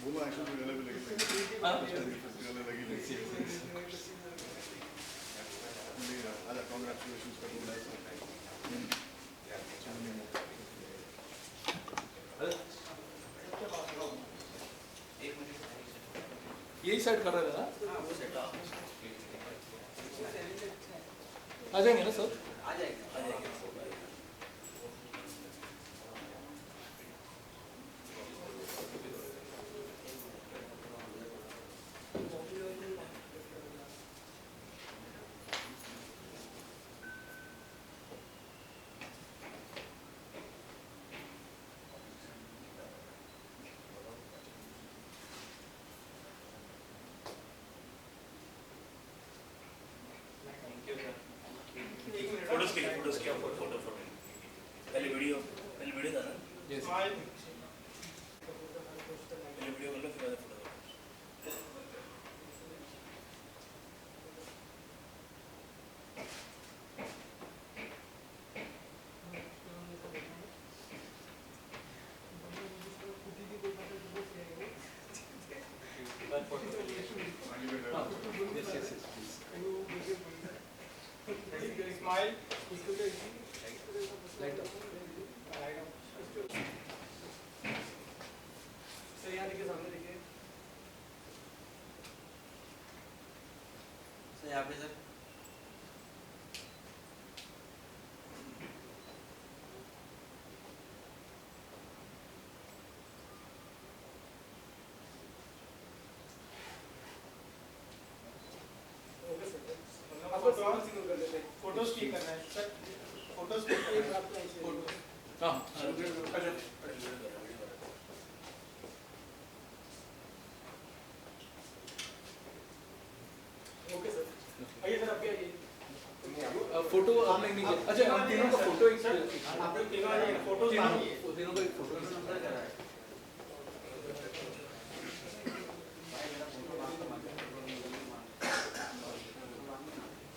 बोलो एक्शन में भी लगी लगी आजा कांग्रेचुलेशंस कर दूं यही साइड कर रहे थे ना? आ जाएंगे ना सर? आ जाएंगे। फोटोज के लिए फोटो पहले वीडियो था ना? यस। पहले वीडियो कर लो फिर बाद photo. Smile. Light up. Sir यहाँ देखिए, सामने देखिए। सर यहाँ पे सर। Okay sir. आपको ड्रॉन सिग्नल कर देते हैं। फोटोज क्लिक करना है सर। फोटोज क्लिक करना है। फोटोज। हाँ। Okay sir. आइए सर, आपके आइए। फोटो आपने नहीं किया। अच्छा, हम तीनों का फोटो एक आप लोग तीनों आ जाइए, फोटोज मांगिए। तीनों का एक फोटो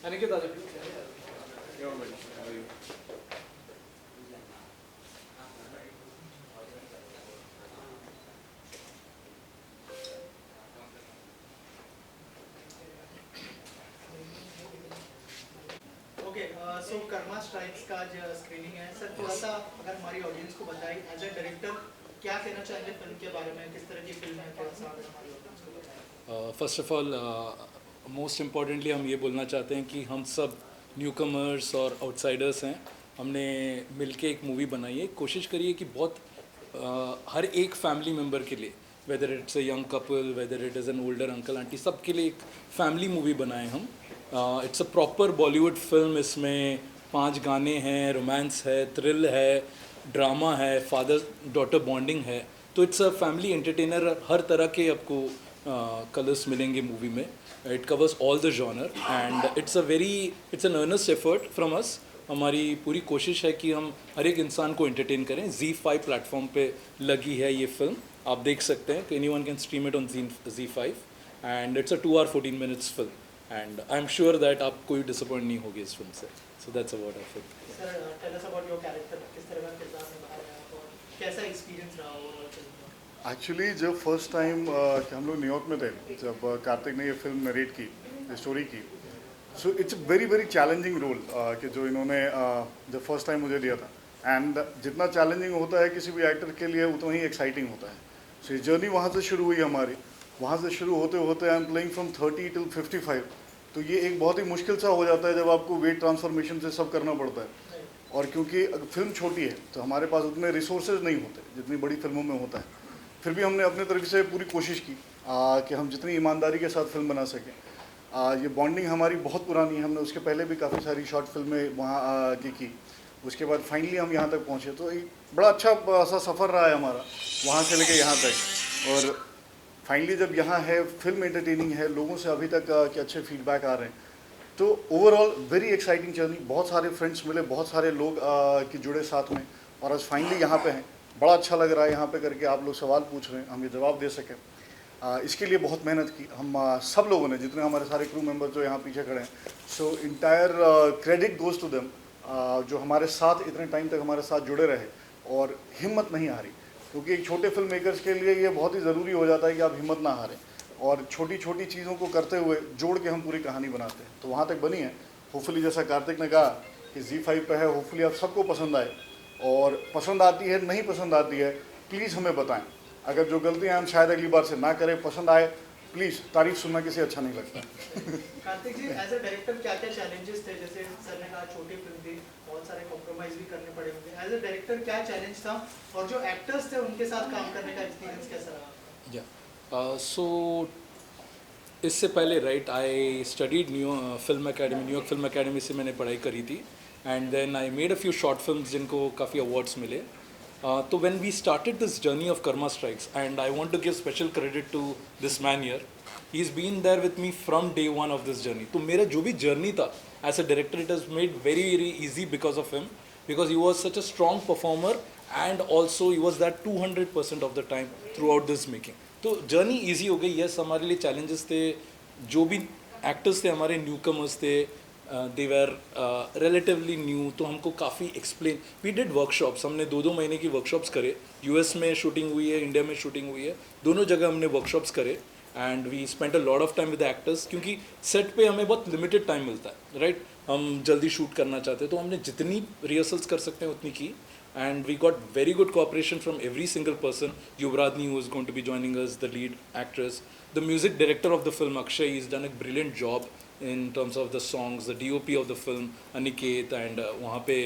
अनिकेत आ जाओ। ओके, सो कर्मा स्ट्राइक्स का आज स्क्रीनिंग है सर। थोड़ा सा अगर हमारी ऑडियंस को बताएं, एज ए डायरेक्टर क्या कहना चाहेंगे फिल्म के बारे में, किस तरह की फिल्म है, थोड़ा सा अगर हमारी ऑडियंस को बताएं। First of all most importantly हम ये बोलना चाहते हैं कि हम सब न्यू कमर्स और आउटसाइडर्स हैं। हमने मिलके एक मूवी बनाई है। कोशिश करिए कि बहुत हर एक फैमिली मेम्बर के लिए, whether it's a young couple, whether it is an older uncle aunty, सब के लिए एक फैमिली मूवी बनाए हम। It's a proper Bollywood film. इसमें 5 गाने हैं, रोमांस है, थ्रिल है, ड्रामा है, फादर डॉटर बॉन्डिंग है। तो इट्स अ फैमिली एंटरटेनर। हर तरह के आपको कलर्स मिलेंगे मूवी में। It covers all the genre and it's an earnest effort from us. हमारी पूरी कोशिश है कि हम हर एक इंसान को एंटरटेन करें। Z5 प्लेटफॉर्म पे लगी है ये फिल्म, आप देख सकते हैं। Anyone can stream it on Z5 and it's a 2 hour 14 minutes film and I am sure that आप कोई डिसअपॉइंट नहीं होगी इस फिल्म से। So that's about I think. Sir tell us about your character, किस तरह का किरदार निभा रहे हैं आप और कैसा एक्सपीरियंस रहा ओवरऑल फिल्म का? एक्चुअली जब फर्स्ट टाइम हम लोग न्यूयॉर्क में थे, जब कार्तिक ने ये फिल्म नरेट की, स्टोरी की, so it's very very challenging role कि जो इन्होंने जब फर्स्ट टाइम मुझे दिया था। एंड जितना चैलेंजिंग होता है किसी भी एक्टर के लिए, उतना ही एक्साइटिंग होता है। सो ये जर्नी वहाँ से शुरू हुई हमारी। वहाँ से शुरू होते होते I am playing from 30 till 55। तो ये एक बहुत ही मुश्किल सा हो जाता है जब आपको वेट ट्रांसफॉर्मेशन से सब करना पड़ता है। और क्योंकि फिल्म छोटी है तो हमारे पास उतने रिसोर्सेज नहीं होते जितनी बड़ी फिल्मों में होता है। फिर भी हमने अपने तरफ से पूरी कोशिश की कि हम जितनी ईमानदारी के साथ फिल्म बना सकें। ये बॉन्डिंग हमारी बहुत पुरानी है। हमने उसके पहले भी काफ़ी सारी शॉर्ट फिल्में वहाँ की। उसके बाद फाइनली हम यहाँ तक पहुँचे। तो एक बड़ा अच्छा सा सफ़र रहा है हमारा वहाँ से लेके यहाँ तक। और फाइनली जब यहाँ है, फिल्म एंटरटेनिंग है, लोगों से अभी तक के अच्छे फीडबैक आ रहे हैं। तो ओवरऑल वेरी एक्साइटिंग जर्नी। बहुत सारे फ्रेंड्स मिले, बहुत सारे लोग कि जुड़े साथ में, और आज फाइनली यहाँ पे हैं। बड़ा अच्छा लग रहा है यहाँ पे करके। आप लोग सवाल पूछ रहे हैं, हम ये जवाब दे सकें, इसके लिए बहुत मेहनत की हम सब लोगों ने, जितने हमारे सारे क्रू मेंबर जो यहाँ पीछे खड़े हैं। So entire credit goes to them, जो हमारे साथ इतने टाइम तक हमारे साथ जुड़े रहे और हिम्मत नहीं हारी। क्योंकि एक छोटे फिल्म मेकर्स के लिए ये बहुत ही ज़रूरी हो जाता है कि आप हिम्मत ना हारें और छोटी छोटी चीज़ों को करते हुए जोड़ के हम पूरी कहानी बनाते हैं। तो वहाँ तक बनी है। होपफुली जैसा कार्तिक ने कहा कि Z5 पे है, होपफुली आप सबको पसंद आए, और पसंद आती है नहीं पसंद आती है प्लीज़ हमें बताएं। अगर जो गलतियाँ हम शायद अगली बार से ना करें, पसंद आए प्लीज़, तारीफ सुनना किसी अच्छा नहीं लगता। कार्तिक जी, एज अ डायरेक्टर क्या क्या चैलेंजेस थे? जैसे सर ने कहा छोटी फिल्म थी, बहुत सारे कॉम्प्रोमाइज़ भी करने पड़े होंगे। एज अ डायरेक्टर क्या चैलेंज था और जो एक्टर्स थे उनके साथ काम करने का एक्सपीरियंस कैसा रहा? सो इससे पहले right I studied New York film academy से मैंने पढ़ाई करी थी, and then I made a few short films जिनको काफ़ी अवार्ड्स मिले। तो when we started this journey of Karma Strikes, and I want to give special credit to this man here, he is been there with me from day one of this journey. तो मेरा जो भी journey था as a director, it is made very very easy because of him, because he was such a strong performer and also he was that 200% of the time throughout this making. तो journey easy हो गई। Yes, हमारे लिए challenges थे, जो भी actors थे हमारे न्यू कमर्स थे, दे वर रिलेटिवली न्यू, तो हमको काफ़ी एक्सप्लेन, वी डिड वर्कशॉप्स, हमने 2-2 महीने की वर्कशॉप्स करे। यूएस में शूटिंग हुई है, इंडिया में शूटिंग हुई है, दोनों जगह हमने वर्कशॉप्स करे, and we spent a lot of time with actors, क्योंकि सेट पे हमें बहुत लिमिटेड टाइम मिलता है, राइट? हम जल्दी शूट करना चाहते हैं, तो हमने जितनी रिहर्सल्स कर सकते हैं उतनी की, and we got very good cooperation from every single person. Yuvradni, who is going to be joining us, the lead actress, the music director of the film, Akshay, he's done a brilliant job in terms of the songs, the DOP of the film, Aniket, and वहाँ पे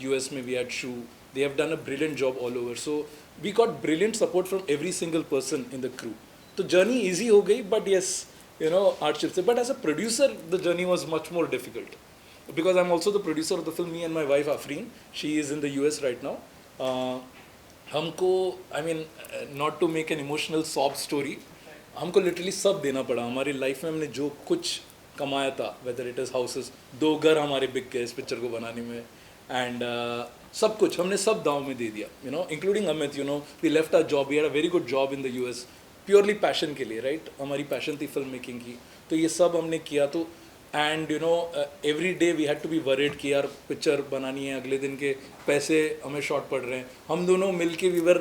US में we had Shu. They have done a brilliant job all over. So we got brilliant support from every single person in the crew. तो journey easy हो गई, but yes, you know, hardships. But as a producer, the journey was much more difficult. Because I'm also the producer of the film, me and my wife Afreen, she is in the US right now. हमको, I mean, not to make an emotional sob story, हमको literally सब देना पड़ा। हमारी life में हमने जो कुछ कमाया था, whether it is houses, 2 घर हमारे बिक गए इस पिक्चर को बनाने में, and सब कुछ हमने सब दाव में दे दिया, you know, including Amit, you know, we left our job, we had a very good job in the US, purely passion के लिए, right? हमारी passion थी फिल्म मेकिंग की, तो ये सब हमने किया। तो and you know every day we had to be worried कि यार पिक्चर बनानी है, अगले दिन के पैसे हमें शॉर्ट पड़ रहे हैं। हम दोनों मिल के we were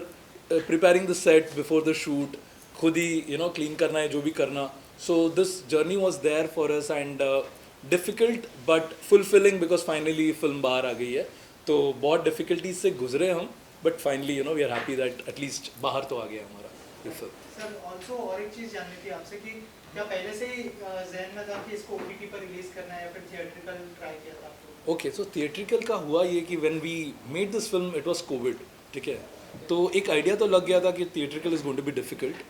preparing the set before the shoot, खुद ही यू नो क्लीन करना है जो भी करना। So this journey was there for us and difficult but fulfilling, because finally film बाहर आ गई है। तो बहुत डिफ़िकल्टीज से गुजरे हम, but finally you know we are happy that at least बाहर तो आ गया हमारा ये फिल्म। सर ऑल्सो और एक चीज़ जाननी थी आपसे कि क्या पहले से ही जहन में था कि इसको OTT पर रिलीज करना है या फिर थिएट्रिकल ट्राई किया था आपको? ओके, सो थिएट्रिकल का हुआ ये कि when we made this film it was COVID, ठीक है? तो एक आइडिया तो लग गया था कि theatrical is going to be difficult,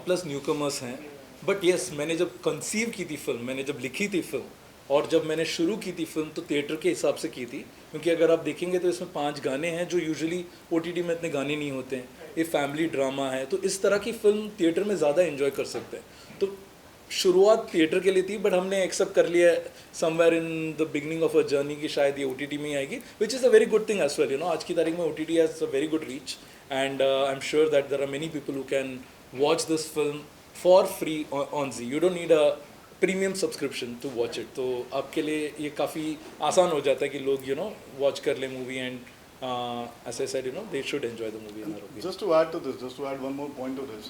plus newcomers हैं। बट येस, मैंने जब कंसीव की थी फिल्म, मैंने जब लिखी थी फिल्म और जब मैंने शुरू की थी फिल्म, तो थिएटर के हिसाब से की थी, क्योंकि अगर आप देखेंगे तो इसमें 5 गाने हैं जो यूजुअली OTT में इतने गाने नहीं होते हैं। ये फैमिली ड्रामा है, तो इस तरह की फिल्म थिएटर में ज़्यादा एंजॉय कर सकते हैं। तो शुरुआत थिएटर के लिए थी, बट हमने एक्सेप्ट कर लिया somewhere in the beginning of a journey कि शायद ये OTT में ही आएगी, which is a very good thing as well. You know, आज की तारीख में OTT has a very good reach, and I am sure that there are many people who can watch this film for free on Zee. You don't need a premium subscription to watch it. तो आपके लिए ये काफ़ी आसान हो जाता है कि लोग यू नो वॉच कर लें movie, and as I said, you know, they should enjoy the movie in our opinion. Just to add one more point to this,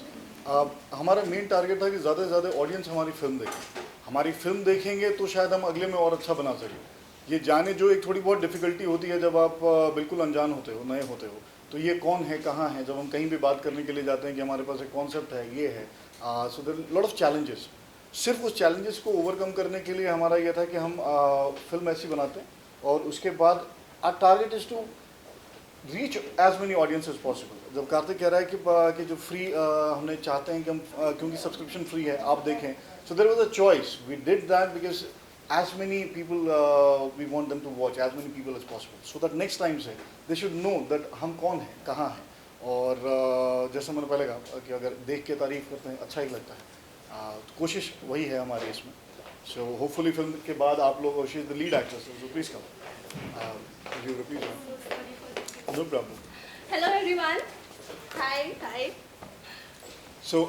हमारा मेन टारगेट था कि ज़्यादा से ज़्यादा ऑडियंस हमारी फिल्म देखे। हमारी फिल्म देखेंगे तो शायद हम अगले में और अच्छा बना सकें। ये जाने जो एक थोड़ी बहुत डिफ़िकल्टी होती है जब आप बिल्कुल अनजान होते हो, नए होते हो, तो ये कौन है, कहाँ है, जब हम कहीं भी बात करने के लिए जाते हैं कि हमारे पास एक कॉन्सेप्ट है, ये है, so there lot of challenges. सिर्फ उस चैलेंजेस को ओवरकम करने के लिए हमारा ये था कि हम फिल्म ऐसी बनाते हैं, और उसके बाद our target is to reach as many audience as possible. जब कार्तिक कह रहा है कि जो फ्री हमने चाहते हैं कि हम क्योंकि सब्सक्रिप्शन फ्री है, आप देखें, so there was a choice, we did that because as many people we want them to watch as many people as possible, so that next time से दे शुड नो दैट हम कौन हैं, कहाँ हैं। और जैसे मैंने पहले कहा कि अगर देख के तारीफ करते हैं अच्छा ही लगता है, तो कोशिश वही है हमारी इसमें। सो होपफुली फिल्म के बाद आप लोग, she is the lead actress, so please come, you repeat. No problem. Hello everyone. Hi. So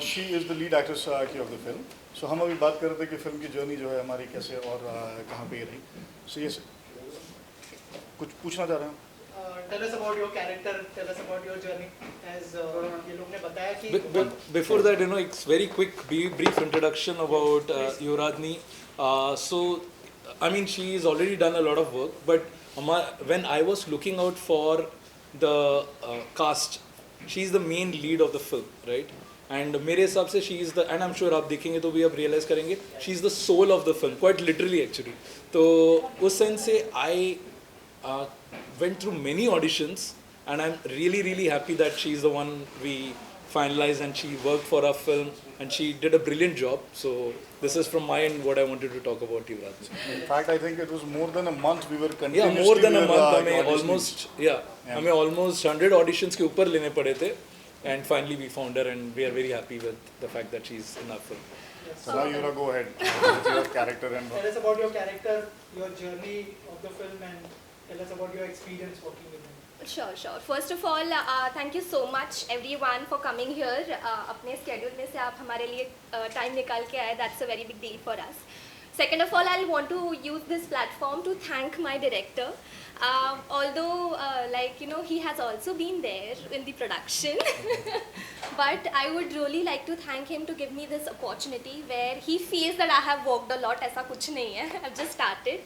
she is the lead actress of the film. So हम अभी बात कर रहे थे कि फिल्म की जर्नी जो है हमारी कैसे और कहाँ पे रही। So yes, कुछ पूछना चाह रहे हैं? tell us about your character, tell us about your journey. As ये लोग ने बताया कि Before that, it's very quick, brief introduction about Yuradni. So, I mean, she's already done a lot of work, but when I was looking out for the cast, she's the main lead of the film, right? And मेरे हिसाब से she is the, and I'm sure आप देखेंगे तो भी आप realize करेंगे, she is the soul of the film, quite literally actually. तो उस sense से I went through many auditions, and I'm really happy that she's the one we finalized, and she worked for our film, and she did a brilliant job. So this is from my end what I wanted to talk about Yuvraj. In fact, I think it was more than a month we were Yeah, continuously. more than a month. हमें auditioning. almost हमें almost 100 auditions के ऊपर लेने पड़े थे, and finally we found her, and we are very happy with the fact that she's in our film. So now Yura, go ahead. What's your character and tell us about your character, your journey of the film, and tell us about your experience working with him. Sure. First of all, thank you so much everyone for coming here. अपने schedule में से आप हमारे लिए time निकाल के आए. That's a very big deal for us. Second of all, I want to use this platform to thank my director. Although, he has also been there in the production. But I would really like to thank him to give me this opportunity where he feels that I have worked a lot. ऐसा कुछ नहीं है. I've just started.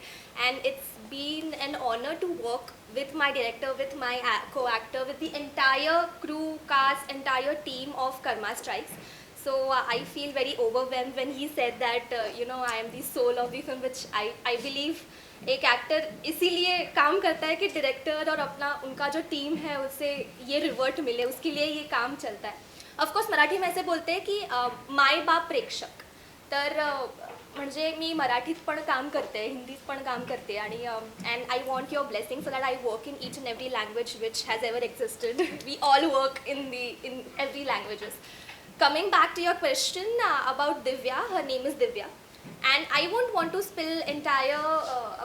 And it's been an honor to work with my director, with my co-actor, with the entire crew, cast, entire team of Karma Strikes. So I feel very overwhelmed when he said that, I am the soul of the film, which I believe एक actor इसीलिए काम करता है कि director और अपना उनका जो टीम है उससे ये रिवर्ट मिले, उसके लिए ये काम चलता है. ऑफकोर्स मराठी में ऐसे बोलते हैं कि माय बाप प्रेक्षक. तर म्हणजे मी मराठीत पण काम करते, हिंदीत पण काम करते आणि and I want your blessing so that I work in each and every language which has ever existed. We all work in every languages. Coming back to your question about Divya, her name is Divya, and I won't want to spill entire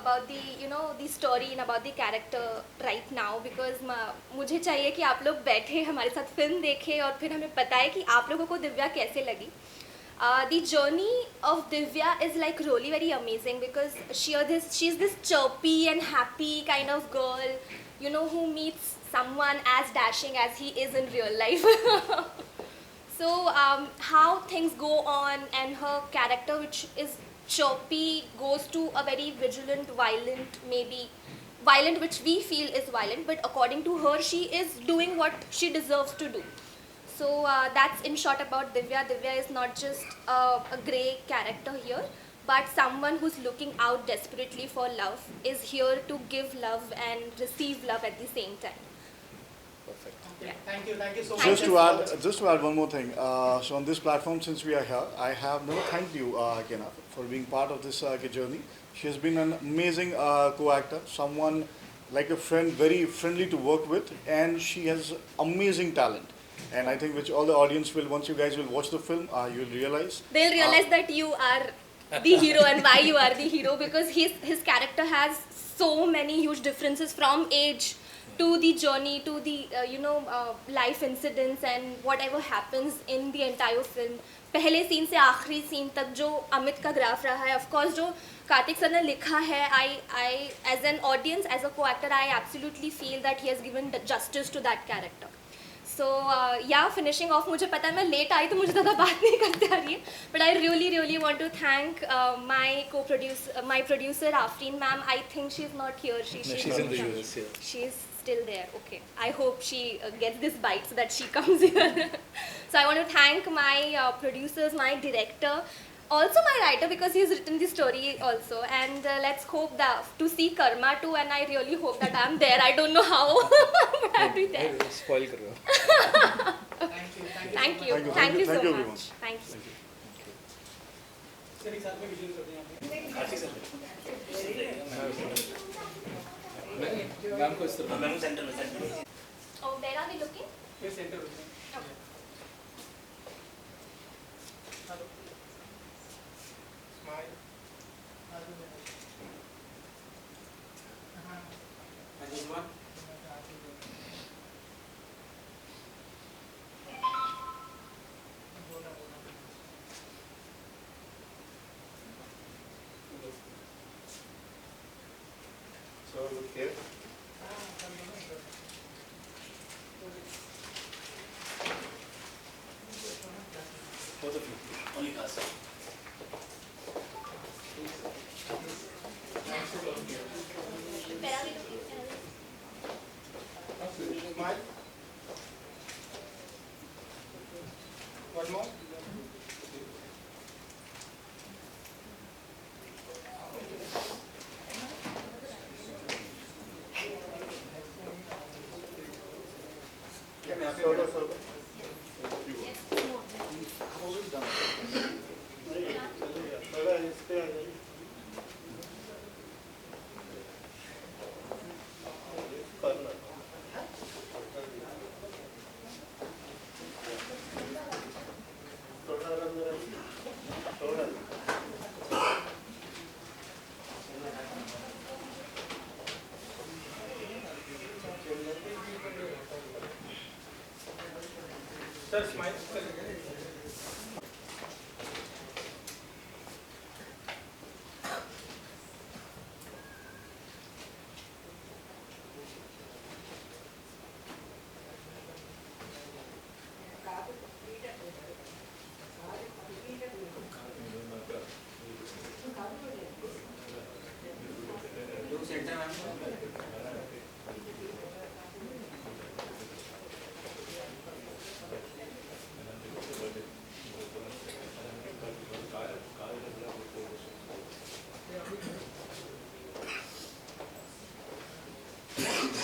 about the story and about the character right now because मुझे चाहिए कि आप लोग बैठे हमारे साथ film देखें और फिर हमें बताएं कि आप लोगों को दिव्या कैसे लगी. The journey of Divya is like really very amazing because she's this chirpy and happy kind of girl, who meets someone as dashing as he is in real life. So how things go on and her character, which is chirpy, goes to a very vigilant, violent, which we feel is violent, but according to her, she is doing what she deserves to do. So that's in short about Divya. Divya is not just a grey character here, but someone who's looking out desperately for love, is here to give love and receive love at the same time. Perfect. Okay, thank you so much. Just to add one more thing. So on this platform, since we are here, I have never thanked you, Kena, for being part of this journey. She has been an amazing co-actor, someone like a friend, very friendly to work with, and she has amazing talent. And I think which all the audience will, once you guys will watch the film, you'll realize. They'll realize that you are the hero and why you are the hero, because his character has so many huge differences from age to the journey, to the life incidents and whatever happens in the entire film. पहले scene से आखिरी scene तक जो अमित का graph रहा है, of course जो Kartik sir ने लिखा है, I as an audience, as a co-actor, I absolutely feel that he has given justice to that character. So finishing off, मुझे पता है मैं लेट आई तो मुझे ज़्यादा बात नहीं करते आ रही है, but I really want to thank my producer Afreen ma'am. I think she's not here. She's in the US. Yeah. She's still there. Okay. I hope she gets this bite so that she comes here. So I want to thank my producers, my director, also my writer because he's written the story also. And let's hope to see Karma too. And I really hope that I'm there. I don't know how, but I'll be there. Spoil कर रहे हो. Thank you so Thank you, much. everyone. Thank you. Sir एक साथ में video करते हैं ma'am को इस तरह मैम सेंटर में Oh, where are we looking? ये सेंटर होते हैं. Okay. Hello. Smile. So look here. Only cast. Smile. One more. Sir, smile.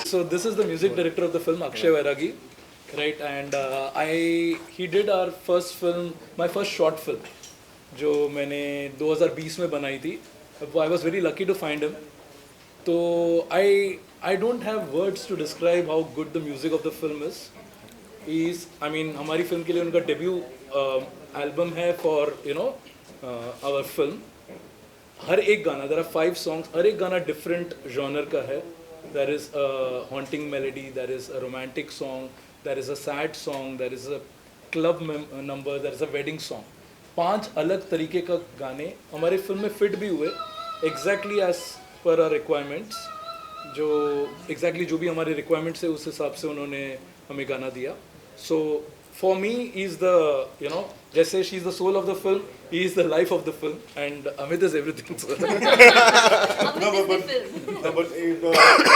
So this is the music director of the film, Akshay Vairagi, right? And he did our first film, my first short film, जो मैंने 2020 में बनाई थी. I was very lucky to find him. So I don't have words to describe how good the music of the film is. हमारी film के लिए उनका debut album है फॉर आवर फिल्म. हर एक गाना, there are 5 songs, हर एक गाना different genre का है. There is a haunting melody, there is a romantic song, there is a sad song, there is a club number, there is a wedding song. 5 अलग तरीके का गाने हमारे फिल्म में फिट भी हुए exactly as per our requirements. जो exactly जो भी हमारे requirements है उस हिसाब से उन्होंने हमें गाना दिया. So for me is the जैसे she is the soul of the film, he is the life of the film, and Amit is everything.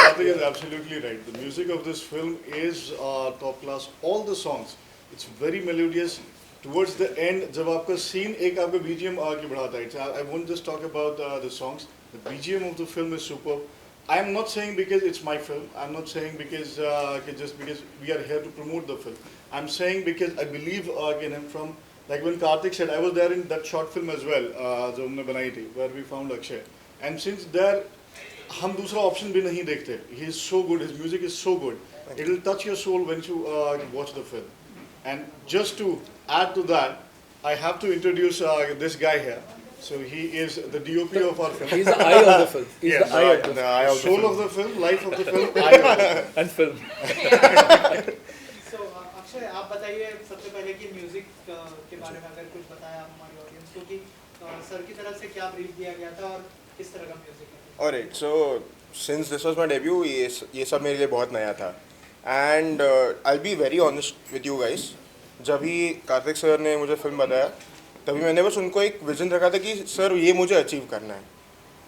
Karthik is absolutely right. The music of this film is top class. All the songs, it's very melodious. Towards the end, जब आपका scene एक आपका BGM आगे बढ़ाता है. I won't just talk about the songs. The BGM of the film is superb. I am not saying because it's my film. I'm not saying because just because we are here to promote the film. I'm saying because I believe from like when Karthik said, I was there in that short film as well, जो हमने बनाई थी, where we found Akshay. And since there, हम दूसरा option भी नहीं देखते. He is so good. His music is so good. It will touch your soul when you watch the film. And just to add to that, I have to introduce this guy here. So he is the DOP of our film. He's the eye of the film. He's Yes, the eye of the the film. soul of the film, life of the film, eye of the film. And film. So Akshay आप बताइए सबसे पहले कि music के बारे में अगर कुछ बताया हमारी ऑडियंस को कि सर की तरफ से क्या ब्रीफ दिया गया था और किस तरह का म्यूजिक है. Alright, so since this was my debut, ये सब मेरे लिए बहुत नया था. And I'll be very honest with you guys. जब भी कार्तिक सर ने मुझे फिल्म बताया तभी मैंने बस उनको एक विजन रखा था कि सर ये मुझे अचीव करना है.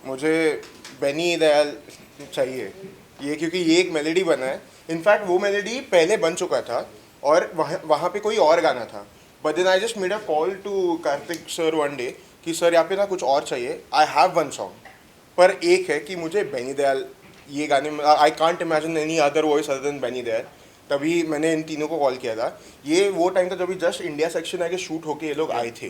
मुझे बेनी दयाल चाहिए ये, क्योंकि ये एक मेलोडी बना है. इनफैक्ट वो मेलोडी पहले बन चुका था और वहाँ पे कोई और गाना था. But then I just made a call to Kartik sir one day कि सर यहाँ पे ना कुछ और चाहिए. आई हैव वन सॉन्ग, पर एक है कि मुझे बेनी दयाल ये गाने में, I can't imagine any other voice other than Benny Dayal. तभी मैंने इन तीनों को कॉल किया था. ये वो टाइम था जब जस्ट इंडिया सेक्शन आके शूट होके ये लोग आए थे.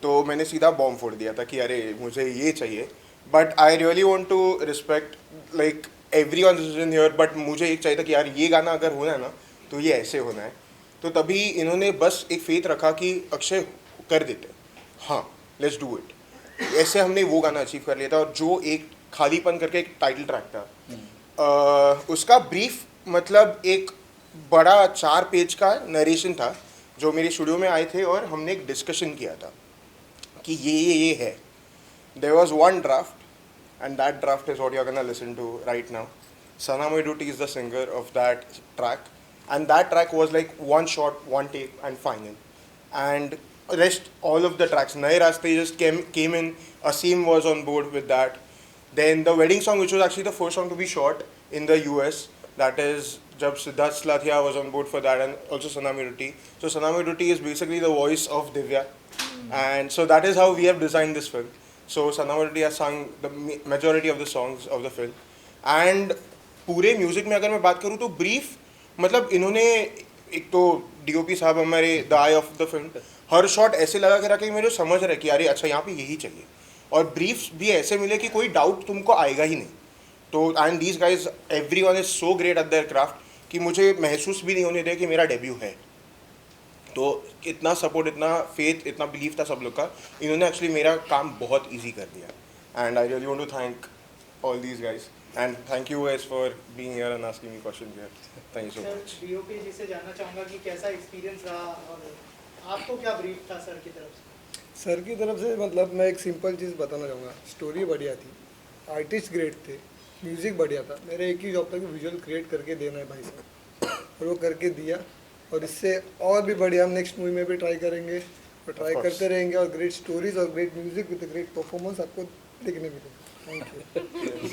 तो मैंने सीधा बॉम्ब फोड़ दिया था कि अरे मुझे ये चाहिए. But I really want to respect like every one decision here. But मुझे एक चाहिए था कि यार ये गाना अगर होना है ना तो ये ऐसे होना है. तो तभी इन्होंने बस एक फेथ रखा कि अक्षय कर देते, हाँ लेट्स डू इट. ऐसे हमने वो गाना अचीव कर लिया था. और जो एक खालीपन करके एक टाइटल ट्रैक था, उसका ब्रीफ मतलब एक बड़ा 4 पेज का नरेशन था जो मेरे स्टूडियो में आए थे और हमने एक डिस्कशन किया था कि ये है. There was one draft and that draft is what you are gonna listen to right now. Sana Moiduti is the singer of that track, and that track was like one shot, one take, and final. And rest all of the tracks. Naye Raaste just came in. Asim was on board with that. Then the wedding song, which was actually the first song to be shot in the US, that is jab Siddharth Slathia was on board for that, and also Sanami Rutti. So Sanami Rutti is basically the voice of Divya, and so that is how we have designed this film. So Sanami Rutti has sung the majority of the songs of the film, and पूरे music में अगर मैं बात करूँ तो brief मतलब इन्होंने एक तो डीओपी साहब हमारे the I of the film her shot ऐसे लगा के रखे कि मुझे समझ रहा है कि अरे अच्छा यहाँ पे यही चाहिए, और ब्रीफ्स भी ऐसे मिले कि कोई डाउट तुमको आएगा ही नहीं. तो and these guys everyone is so great at there craft कि मुझे महसूस भी नहीं होने दिया कि मेरा डेब्यू है. तो इतना सपोर्ट, इतना फेथ, इतना बिलीव था सब लोग का. इन्होंने एक्चुअली मेरा काम बहुत ईजी कर दिया, and I really want to thank all these guys, and thank you guys for being here and asking me question here. Thank you so much. DOP जी से जानना चाहूँगा कि कैसा एक्सपीरियंस रहा और आपको क्या ब्रीफ था सर की तरफ से? सर की तरफ से मतलब मैं एक सिंपल चीज़ बताना चाहूँगा. स्टोरी बढ़िया थी, आर्टिस्ट ग्रेट थे, म्यूज़िक बढ़िया था. मेरे एक ही जॉब था कि विजुअल क्रिएट करके देना है भाई साहब, और वो करके दिया. और इससे और भी बढ़िया हम नेक्स्ट मूवी में भी ट्राई करेंगे और ट्राई करते रहेंगे, और ग्रेट स्टोरीज और great music with great performance आपको देखने मिलेगा. Thank you.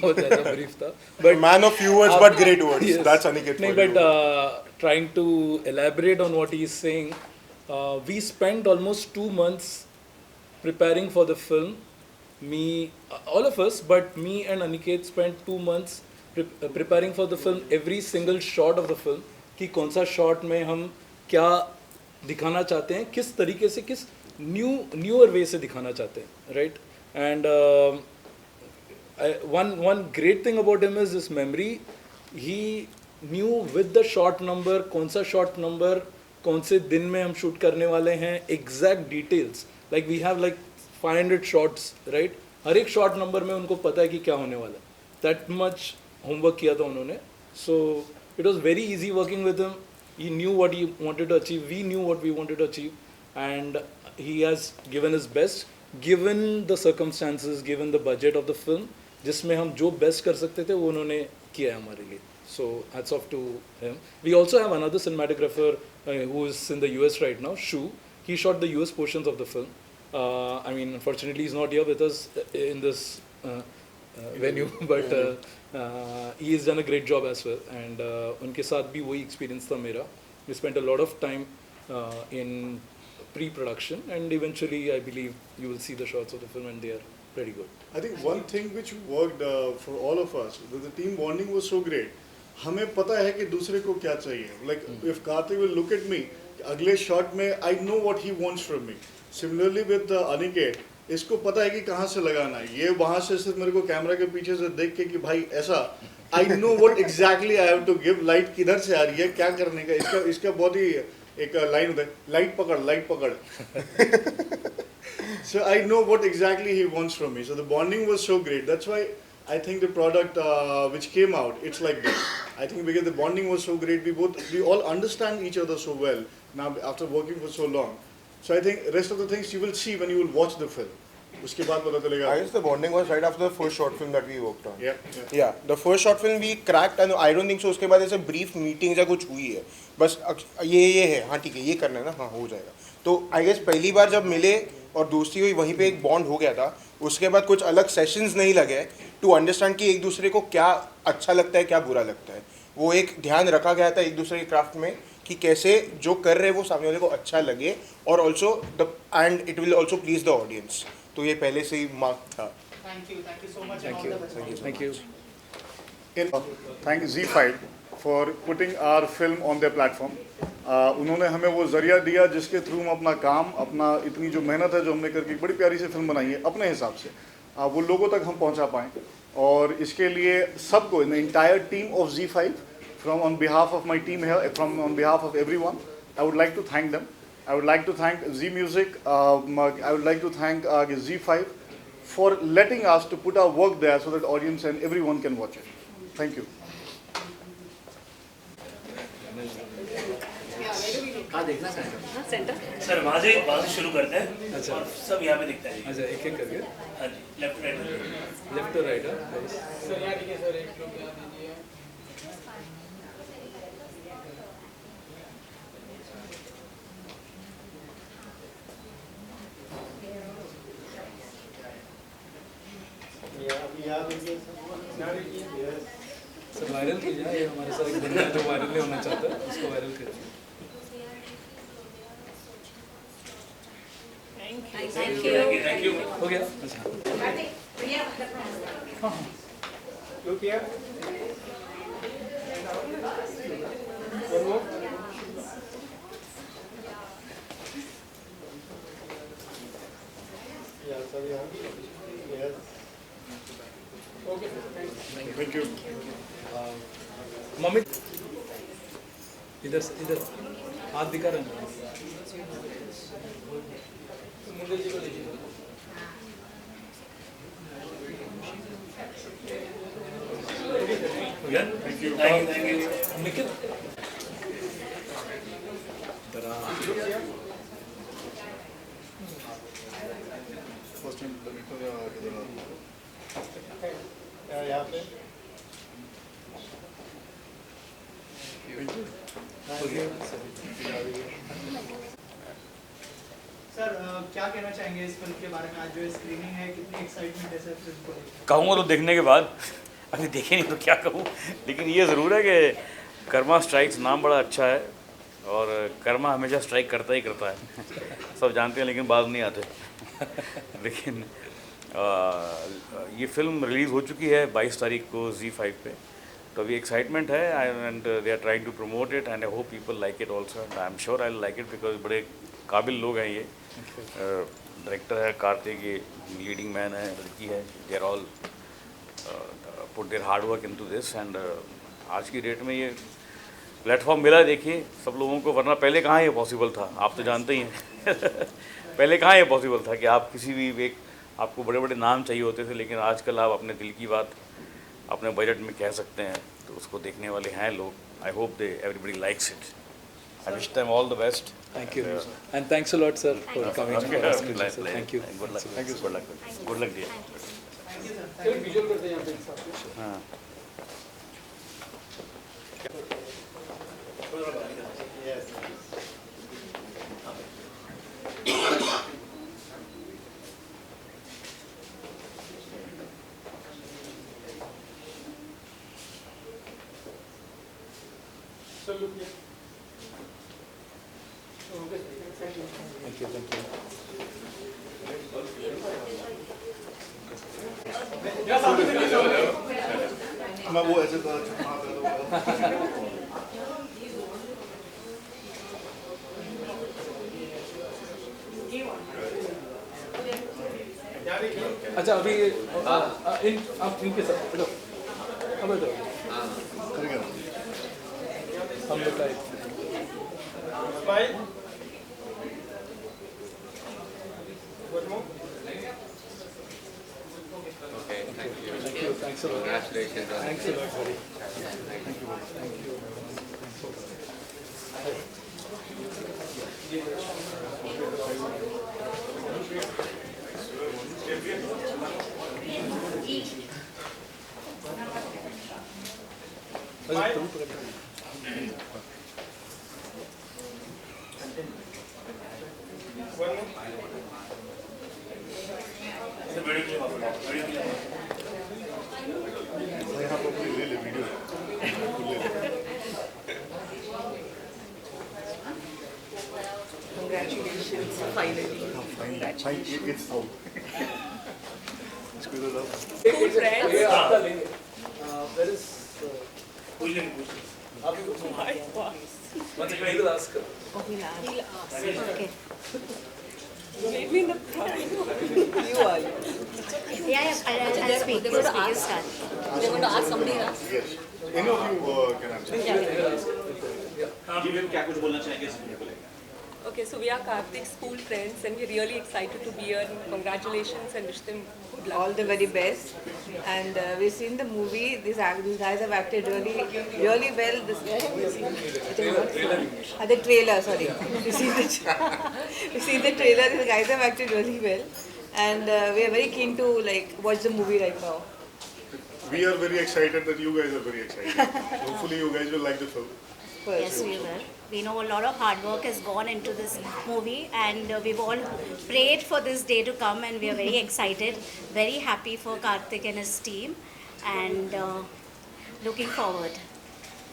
बहुत ज़्यादा ब्रीफ था, But man of few words but great words. Yes. That's Aniket. No, for but you. trying to elaborate on what he is saying, we spent almost 2 months preparing for the film. Me, all of us, but me and Aniket spent 2 months preparing for the film. Every single shot of the film, कि कौन सा shot में हम क्या दिखाना चाहते हैं, किस तरीके से, किस न्यूअर वे से दिखाना चाहते हैं, right. And one great thing about him is his memory. He knew with the shot number कौन सा shot number कौन से दिन में हम शूट करने वाले हैं, exact details. Like we have like 500 shots, right? हर एक shot number में उनको पता है कि क्या होने वाला है. That much homework किया था उन्होंने. So it was very easy working with him. He knew what he wanted to achieve. We knew what we wanted to achieve, and he has given his best, given the circumstances, given the budget of the film. जिसमें हम जो best कर सकते थे वो उन्होंने किया है हमारे लिए. So hats off to him. We also have another cinematographer who is in the US right now, Shu. He shot the US portions of the film. I mean, unfortunately, he's not here with us in this venue, but he has done a great job as well. And उनके साथ भी वही experience था मेरा. We spent a lot of time in pre-production, and eventually, I believe you will see the shots of the film, and they are pretty good. I think one thing which worked for all of us, the team bonding was so great. हमें पता है कि दूसरे को क्या चाहिए. Like if Karthik will look at me, अगले shot में I know what he wants from me. Similarly with Aniket, इसको पता है कि कहाँ से लगाना है. ये वहाँ से सिर्फ मेरे को कैमरा के पीछे से देख के कि भाई ऐसा, I know what exactly I have to give. Light किधर से आ रही है, क्या करने का. इसका बहुत ही एक लाइन होता है, लाइट पकड़. So I know what exactly he wants from me. So the bonding was so great. That's why I think the product which came out, it's like this. I think because the bonding was so great, we all understand each other so well now after working for so long. So I think rest of the things you will see when you will watch the film. उसके बाद पता चलेगा. I guess the bonding was right after the first short film that we worked on. Yeah. The first short film we cracked, and I don't think so. उसके बाद ऐसे brief meetings या कुछ हुई है. बस ये है, हाँ ठीक है, ये करना है ना, हाँ हो जाएगा. तो I guess पहली बार जब मिले और दोस्ती हुई, वहीं पे एक बॉन्ड हो गया था. उसके बाद कुछ अलग सेशंस नहीं लगे टू अंडरस्टैंड कि एक दूसरे को क्या अच्छा लगता है, क्या बुरा लगता है. वो एक ध्यान रखा गया था एक दूसरे के क्राफ्ट में कि कैसे जो कर रहे हैं वो सामने वाले को अच्छा लगे, और also and it will also please the audience. तो ये पहले से ही मार्क था. Thank you so much. Thank you. Thank Z5 for putting our film on their platform. उन्होंने हमें वो जरिया दिया जिसके थ्रू हम अपना काम, अपना इतनी जो मेहनत है जो हमने करके बड़ी प्यारी सी फिल्म बनाई है अपने हिसाब से, वो लोगों तक हम पहुंचा पाएँ. और इसके लिए सबको, in the entire team of Z5, from on behalf of my team here, on behalf of everyone, I would like to thank them. I would like to thank Z Music. I would like to thank Z5 for letting us to put our work there so that audience and everyone can watch it. Thank you. Sir वहाँ से शुरू करते हैं. अच्छा. और सब यहाँ पे दिखता है. अच्छा, एक एक करके. हाँ जी, left right. Left to right. Sir यहाँ देखिए सर, एक लोग यहाँ दीजिए. सर वायरल कीजिए, ये हमारे साथ एक बंदा है जो वायरल नहीं होना चाहता है, उसको वायरल करिए। Thank you. हो गया? अच्छा। हाँ हाँ। Look here. One more. Yeah, sorry. Yes. Okay. Thank you. Mummy इधर से इधर हाथ दिखा रहे हैं। मुंडे जी को लीजिए। हो गया? Thank you. निखिल इधर आ। फर्स्ट टाइम यहाँ पे। सर क्या कहना चाहेंगे इस फिल्म के बारे में? आज जो स्क्रीनिंग है, कितनी एक्साइटमेंट है सर फिल्म को लेकर? कहूँगा तो देखने के बाद, अभी देखे नहीं तो क्या कहूँ, लेकिन ये ज़रूर है कि कर्मा स्ट्राइक्स नाम बड़ा अच्छा है और कर्मा हमेशा स्ट्राइक करता ही करता है सब जानते हैं लेकिन बाज नहीं आते लेकिन ये फिल्म रिलीज़ हो चुकी है 22 तारीख को Z5 पे, तो अभी एक्साइटमेंट है and they are trying to promote it and I hope people like it also and I am sure I like it because बड़े काबिल लोग हैं ये। डायरेक्टर है कार्तिक, ये लीडिंग मैन है, लड़की है, they are all put there hard work into this and आज की डेट में ये प्लेटफॉर्म मिला, देखिए सब लोगों को, वरना पहले कहाँ ये पॉसिबल था, आप तो जानते ही हैं पहले कहाँ ये पॉसिबल था कि आप किसी भी एक आपको बड़े बड़े नाम चाहिए होते थे, लेकिन आजकल आप अपने दिल की बात अपने बजट में कह सकते हैं, तो उसको देखने वाले हैं लोग। I hope they everybody likes it. I wish them all the best. Thank you. And thanks a lot, sir, for coming for our screening, sir. Thank you. Good luck. Thank you. Good luck. Good luck, dear. चलो visual करते हैं यहाँ पे एक साथ। हाँ। So look here. Okay. Thank you. Thank you. Thank you. मैं वो ऐसे तो छुपा कर अच्छा अभी आप इनके साथ बैठो, अब बैठो, हम लोग का Smile. One more. Okay, thank you. Thank you. Thanks a lot. Congratulations on Thanks a lot, buddy. Thank you. Thank you. One more. Sir video के लिए वापस आओ, वीडियो के लिए वापस आओ। यहाँ पर पूरी ले ले वीडियो ले ले। Congratulations, finally. Finally, it's out. इसको इधर लाओ। Cool friends. ये आपका लेंगे। There is पूछ लेंगे, पूछ लेंगे। आप ही कुछ one second, he will ask. Oh, he'll ask. Okay. Maybe in the front. You are. Yeah, I'll speak. They're going to ask her. They're going to ask somebody else. Yes. Any of you can answer. आप क्या कुछ बोलना चाहेंगे इस video को लेकर? Okay, so we are Karthik's school friends and we're really excited to be here. Congratulations and wish them good luck. All the very best. And we've seen the movie. These guys have acted really well. The trailer, sorry. We've seen the trailer. These guys have acted really well. And we are very keen to watch the movie right now. We are very excited that you guys are very excited. Hopefully you guys will like the film. course. Yes, we will. We know a lot of hard work has gone into this movie, and we've all prayed for this day to come, and we are very excited, very happy for Karthik and his team, and looking forward.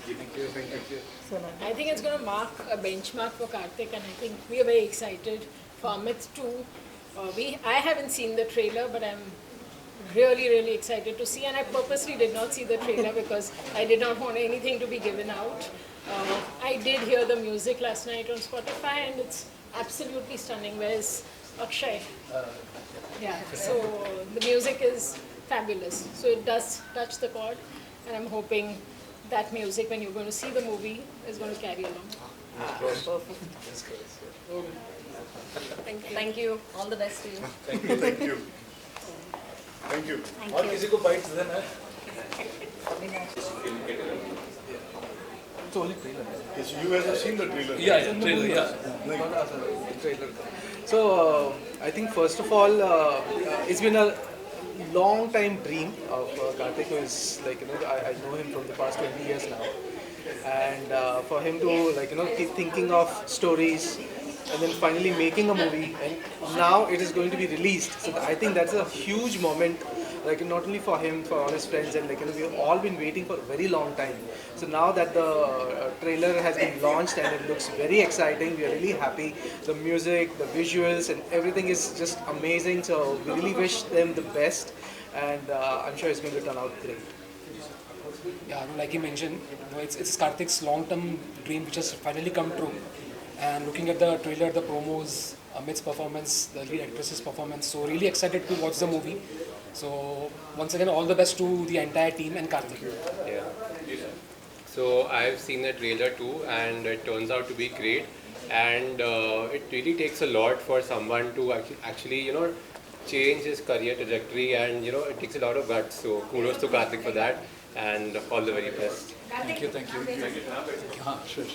I think it's going to mark a benchmark for Karthik, and I think we are very excited for Amit too. I haven't seen the trailer, but I'm really excited to see, and I purposely did not see the trailer because I did not want anything to be given out. I did hear the music last night on Spotify, and it's absolutely stunning. Where's Akshay? Yeah, so the music is fabulous. So it does touch the chord, and I'm hoping that music, when you're going to see the movie, is going to carry along. Thank you. All the best to you. Thank you. Thank you. Thank you. और किसी को bytes देना है? Yes, you guys have seen the trailer. Yeah, trailer, yeah. Trailer. So I think first of all, it's been a long time dream of Karthik, who is like, you know, I know him from the past 20 years now, and for him to, like, you know, keep thinking of stories and then finally making a movie, and now it is going to be released. So I think that's a huge moment, like not only for him, for all his friends, and like, you know, we've all been waiting for a very long time. So now that the trailer has been launched and it looks very exciting, we are really happy. The music, the visuals, and everything is just amazing. So we really wish them the best, and I'm sure it's going to turn out great. Yeah, like he mentioned, you know, it's Karthik's long-term dream which has finally come true. And looking at the trailer, the promos, Amit's performance, the lead actress's performance, so really excited to watch the movie. So once again, all the best to the entire team and Karthik. Yeah. So I've seen the trailer too, and it turns out to be great. And it really takes a lot for someone to actually, you know, change his career trajectory, and you know, it takes a lot of guts. So kudos to Karthik for that, and all the very best. Thank you. Sure.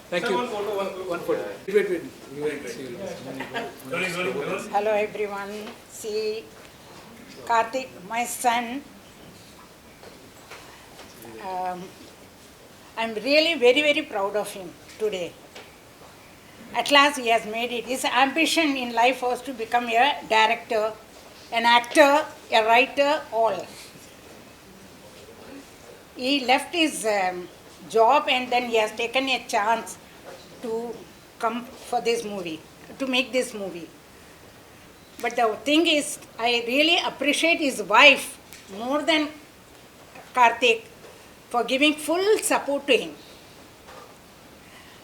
Thank you. One photo. Wait. Hello everyone. See, Karthik, my son, I'm really very proud of him today. At last he has made it. His ambition in life was to become a director, an actor, a writer, all. He left his job, and then he has taken a chance to come for this movie, to make this movie. But the thing is, I really appreciate his wife more than Karthik for giving full support to him.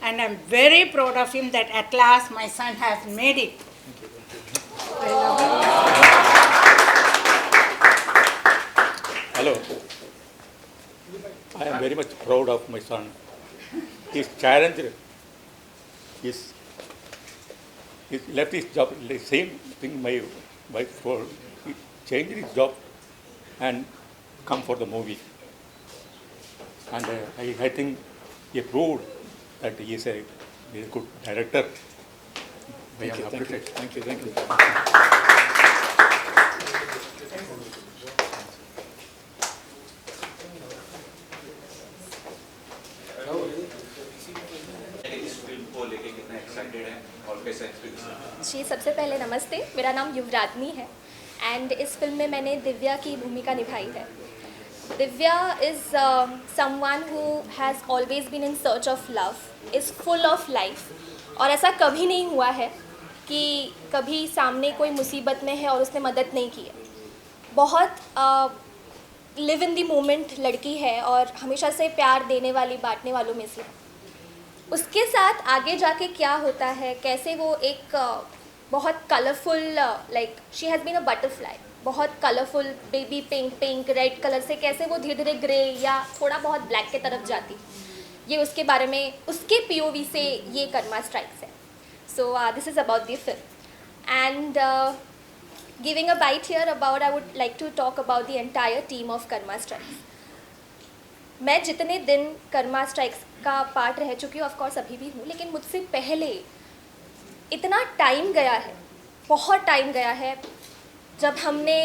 And I'm very proud of him that at last my son has made it. Hello. I am very much proud of my son. He's challenged. He's left his job. The same thing my wife told. He changed his job and come for the movie. And I think he proved that he is a very good director. Thank you. जी, सबसे पहले नमस्ते, मेरा नाम युवराजनी है and इस film में मैंने दिव्या की भूमिका निभाई है. Divya is someone who has always been in search of love, is full of life, और ऐसा कभी नहीं हुआ है कि कभी सामने कोई मुसीबत में है और उसने मदद नहीं की है. बहुत लिव इन द मोमेंट लड़की है और हमेशा से प्यार देने वाली, बांटने वालों में से है. उसके साथ आगे जाके क्या होता है, कैसे वो एक बहुत colourful, like she has been a butterfly, बहुत colourful baby pink red colour से कैसे वो धीरे धीरे ग्रे या थोड़ा बहुत ब्लैक के तरफ जाती, ये उसके बारे में, उसके POV से ये कर्मा स्ट्राइक्स है. So this is about the film and giving a bite here about, I would like to talk about the entire team of Karma Strikes. मैं जितने दिन कर्मा स्ट्राइक्स का पार्ट रह चुकी हूँ, ऑफकोर्स अभी भी हूँ, लेकिन मुझसे पहले इतना टाइम गया है, बहुत टाइम गया है. जब हमने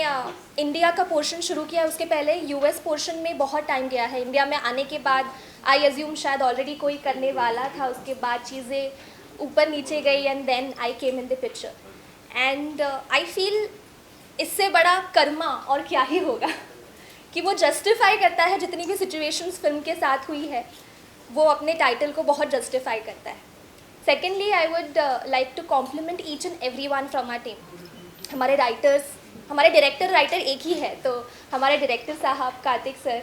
इंडिया का पोर्शन शुरू किया, उसके पहले US पोर्शन में बहुत टाइम गया है. इंडिया में आने के बाद आई अज्यूम शायद ऑलरेडी कोई करने वाला था, उसके बाद चीज़ें ऊपर नीचे गई and then I came in the picture and I feel इससे बड़ा कर्मा और क्या ही होगा कि वो जस्टिफाई करता है जितनी भी सिचुएशंस फिल्म के साथ हुई है, वो अपने टाइटल को बहुत जस्टिफाई करता है. Secondly I would like to compliment each and every one from our team. हमारे राइटर्स, हमारे डायरेक्टर राइटर एक ही है, तो हमारे डायरेक्टर साहब Kartik sir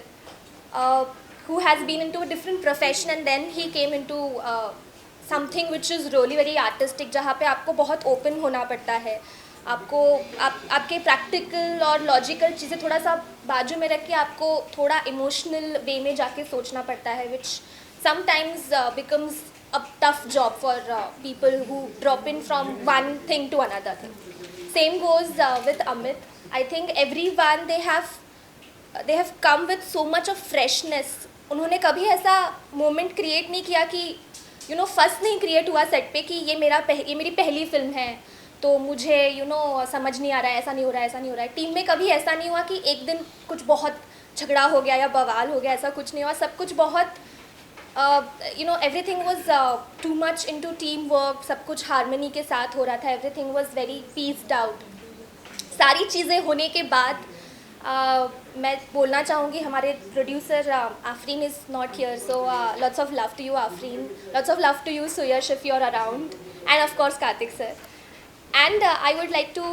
who has been into a different profession and then he came into something which is really very artistic, जहाँ पे आपको बहुत ओपन होना पड़ता है, आपको आपके प्रैक्टिकल और लॉजिकल चीज़ें थोड़ा सा बाजू में रख के आपको थोड़ा इमोशनल वे में जाके सोचना पड़ता है, which sometimes becomes a tough job for people who drop in from one thing to another thing. Same goes with Amit. I think everyone they have come with so much of freshness. उन्होंने कभी ऐसा moment create नहीं किया कि first नहीं create हुआ set पे कि ये मेरी पहली फिल्म है तो मुझे समझ नहीं आ रहा है, ऐसा नहीं हो रहा है, ऐसा नहीं हो रहा है. टीम में कभी ऐसा नहीं हुआ कि एक दिन कुछ बहुत झगड़ा हो गया या बवाल हो गया, ऐसा कुछ नहीं हुआ. सब कुछ बहुत everything was too much into team work, सब कुछ हारमोनी के साथ हो रहा था, everything was very pieced out. सारी चीज़ें होने के बाद मैं बोलना चाहूँगी हमारे producer Afreen is not here, so lots of love to you Afreen, lots of love to you Suyash if you are around, and of course Kartik sir. And I would like to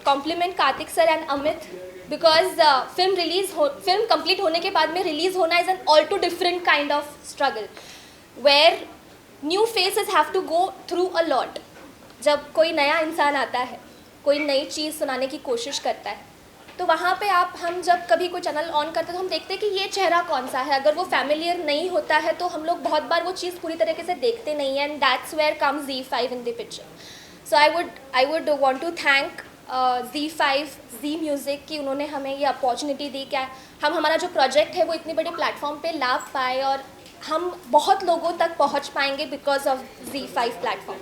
compliment Kartik sir and Amit because film complete होने के बाद में release होना is an all too different kind of struggle where new faces have to go through a lot. जब कोई नया इंसान आता है, कोई नई चीज़ सुनाने की कोशिश करता है, तो वहाँ पे हम जब कभी कोई चैनल ऑन करते हैं तो हम देखते हैं कि ये चेहरा कौन सा है. अगर वो फैमिलियर नहीं होता है तो हम लोग बहुत बार वो चीज़ पूरी तरीके से देखते नहीं हैं, and that's where comes ZEE5 in the picture. So I would want to thank ZEE5 Zee music कि उन्होंने हमें ये अपॉर्चुनिटी दी कि हमारा जो प्रोजेक्ट है वो इतनी बड़ी प्लेटफॉर्म पे ला पाए और हम बहुत लोगों तक पहुँच पाएंगे because of ZEE5 platform.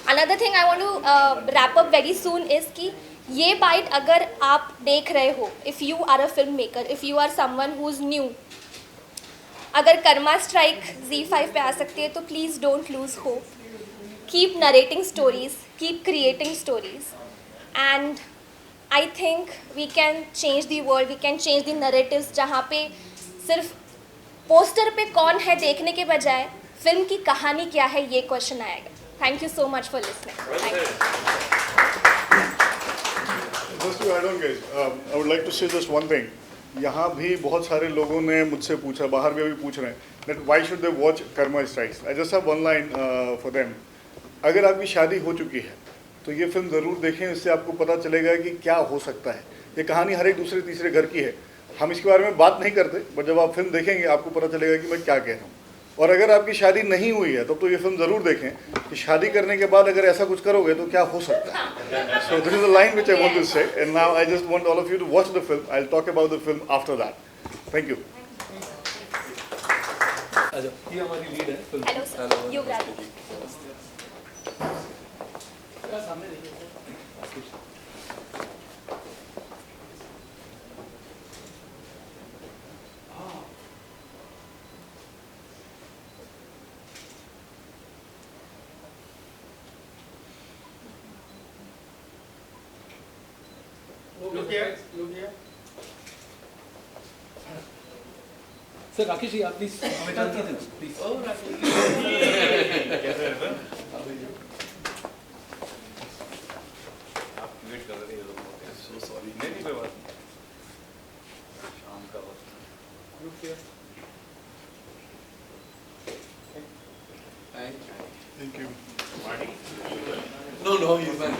Another thing I want to wrap up very soon is कि ये बाइट अगर आप देख रहे हो, if you are a film maker, if you are someone who is new, अगर कर्मा स्ट्राइक ZEE5 पे आ सकती है तो please don't lose hope. Keep narrating stories, keep creating stories, and I think we can change the world, we can change the narratives. जहाँ पे सिर्फ poster पे कौन है देखने के बजाय फिल्म की कहानी क्या है ये क्वेश्चन आएगा. Thank you so much for listening. Thank you. Just to add on guys, I would like to say just one thing. यहाँ भी बहुत सारे लोगों ने मुझसे पूछा, बाहर भी अभी पूछ रहे हैं, that why should they watch Karma Strikes? I just have one line for them. अगर आपकी शादी हो चुकी है तो ये फिल्म ज़रूर देखें, इससे आपको पता चलेगा कि क्या हो सकता है. ये कहानी हर एक दूसरे तीसरे घर की है, हम इसके बारे में बात नहीं करते, बट जब आप फिल्म देखेंगे आपको पता चलेगा कि मैं क्या कह रहा हूँ. और अगर आपकी शादी नहीं हुई है तो ये फिल्म ज़रूर देखें कि शादी करने के बाद अगर ऐसा कुछ करोगे तो क्या हो सकता है. So this is a line which I want to say, and now I just want all of you to watch the film. I will talk about the film after that. Thank you. ये हमारी lead है film. Hello sir, युवराज. सामने देखिए. Look here. Look here. Sir Rakesh ji आप please please. Oh, Rakesh. Wait कर रहे हैं. So sorry. नहीं कोई बात नहीं. शाम का वक्त. Look here. Thank you. No, he's not.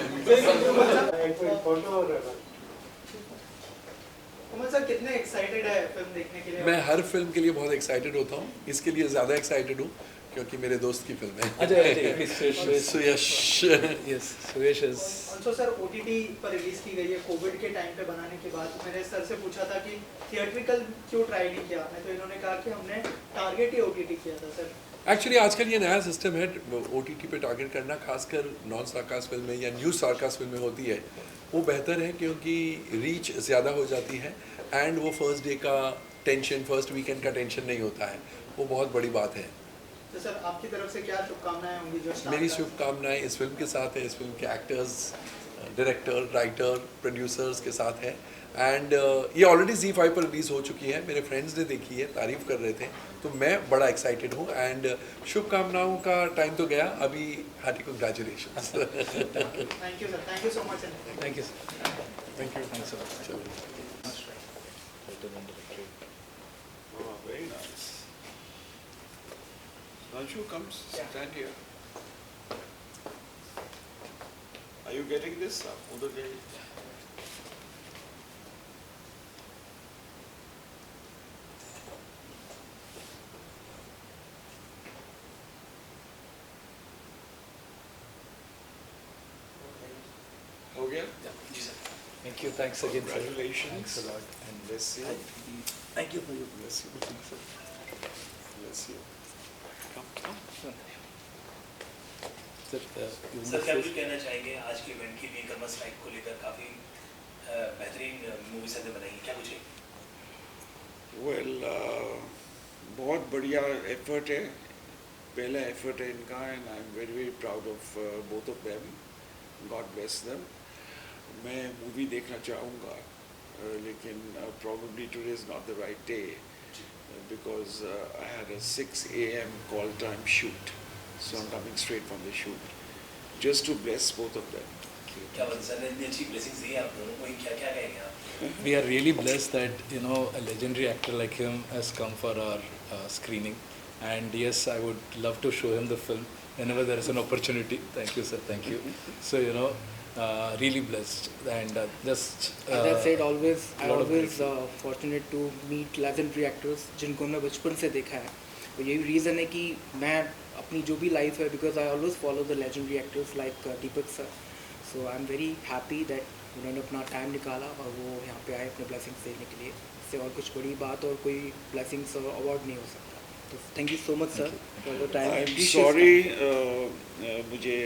Kamal sir कितने एक्साइटेड है फिल्म देखने के लिए? मैं हर फिल्म के लिए बहुत एक्साइटेड होता हूँ, इसके लिए ज़्यादा एक्साइटेड हूँ क्योंकि मेरे दोस्त की फिल्म है. Suyash. Yes, Suyash is also sir OTT पर रिलीज की गई है कोविड के टाइम पे बनाने के बाद. मैंने सर से पूछा था कि थिएट्रिकल क्यों ट्राई नहीं किया आपने, तो इन्होंने कहा कि हमने टारगेट ही OTT किया था सर. एक्चुअली आजकल ये नया सिस्टम है OTT पे टारगेट करना, खासकर नॉन स्टारकास्ट फिल्में या न्यू स्टारकास्ट फिल्में होती है, वो बेहतर है क्योंकि रीच ज़्यादा हो जाती है एंड वो फर्स्ट डे का टेंशन, फर्स्ट वीकेंड का टेंशन नहीं होता है. वो बहुत बड़ी बात है। तो सर आपकी तरफ से क्या शुभकामनाएं होंगी जो स्टार मेरी कास्ट- शुभकामनाएं इस फिल्म के साथ है, इस फिल्म के एक्टर्स, डायरेक्टर, राइटर, प्रोड्यूसर्स के साथ है। एंड ये ऑलरेडी Z5 पर रिलीज़ हो चुकी है, मेरे फ्रेंड्स ने देखी है, तारीफ़ कर रहे थे, तो मैं बड़ा एक्साइटेड हूँ। एंड शुभकामनाओं का टाइम तो गया, अभी hearty congratulation. Thank you sir, thank you so much. Thank you sir. Thank you. चलो। Oh, very nice. Anshu, come stand here. Are you getting this? Udo get it. हो गया? जी sir. Thank you. Thanks again, sir. Congratulations. Thanks a lot. And bless you. Thank you for your Bless you. Bless you. Come, come. Sir, sir क्या कुछ कहना चाहेंगे आज के event के लिए, कर्मा स्ट्राइक को लेकर काफ़ी बेहतरीन मूवीज हमने बनाई, क्या कुछ है? Well, बहुत बढ़िया एफर्ट है, पहला एफर्ट है इनका, and I am very very proud of both of them, God bless them. मैं मूवी देखना चाहूँगा, लेकिन probably today is not the right day because I had a 6 a.m. call time shoot, so I'm coming straight from the shoot just to bless both of them. क्या बात है sir, इतनी अच्छी blessings दी आप दोनों को, क्या क्या कहेंगे आप? We are really blessed that a legendary actor like him has come for our screening, and yes, I would love to show him the film whenever there is an opportunity. Thank you, sir. Thank you. So really blessed, and just. As I said, always I lot of always fortunate to meet legendary actors जिनको मैं बचपन से देखा है, और यही reason है कि मैं अपनी जो भी लाइफ है, because I always follow the legendary actors like Deepak sir, so I'm very happy that उन्होंने अपना टाइम निकाला और वो यहाँ पे आए अपने ब्लेसिंग्स देने के लिए। इससे और कुछ बड़ी बात और कोई ब्लेसिंग्स और अवार्ड नहीं हो सकता। तो thank you so much sir for the time. I'm sorry, मुझे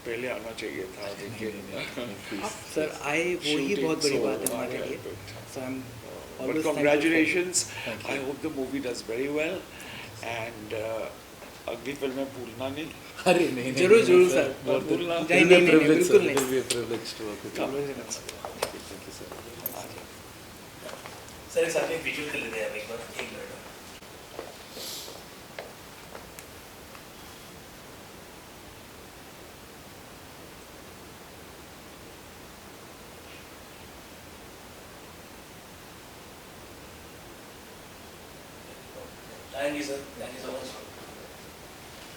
पहले आना चाहिए था, लेकिन सर आए वो ही बहुत बड़ी बात है हमारे लिए। So I'm but always congratulations. I hope the movie does very well, and अगली फिल्म में भूलना नहीं। अरे नहीं, जरूर जरूर सर, भूलना नहीं नहीं नहीं बिल्कुल नहीं। It will be a privilege to work with you. Thank you, sir. Sir एक साथ में विजुअल कर लेते हैं एक बार, 1 minute. Thank you, sir. Thank you so much.